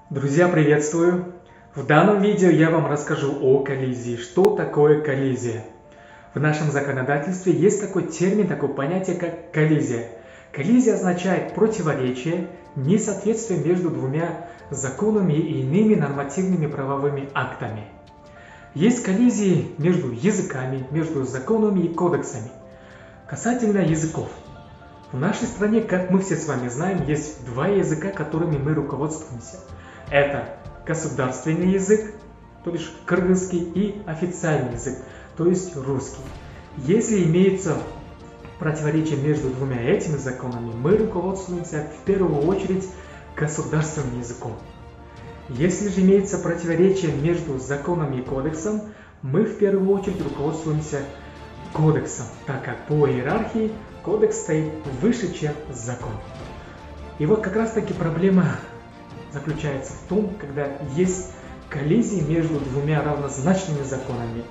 Друзья, приветствую! В данном видео я вам расскажу о коллизии. Что такое коллизия? В нашем законодательстве есть такой термин, такое понятие, как коллизия. Коллизия означает противоречие, несоответствие между двумя законами и иными нормативными правовыми актами. Есть коллизии между языками, между законами и кодексами. Касательно языков. В нашей стране, как мы все с вами знаем, есть два языка, которыми мы руководствуемся. Это государственный язык, то есть кыргызский, и официальный язык, то есть русский. Если имеется противоречие между двумя этими законами, мы руководствуемся в первую очередь государственным языком. Если же имеется противоречие между законом и кодексом, мы в первую очередь руководствуемся кодексом, так как по иерархии кодекс стоит выше, чем закон. И вот как раз таки проблема заключается в том, когда есть коллизии между двумя равнозначными законами.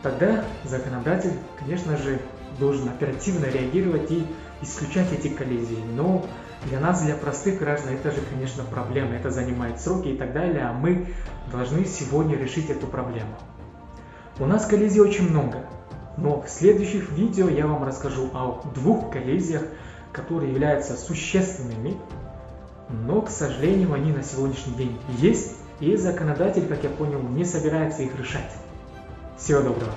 Тогда законодатель, конечно же, должен оперативно реагировать и исключать эти коллизии. Но для нас, для простых граждан, это же, конечно, проблема. Это занимает сроки и так далее, а мы должны сегодня решить эту проблему. У нас коллизий очень много, но в следующих видео я вам расскажу о двух коллизиях, которые являются существенными, но, к сожалению, они на сегодняшний день есть, и законодатель, как я понял, не собирается их решать. Всего доброго!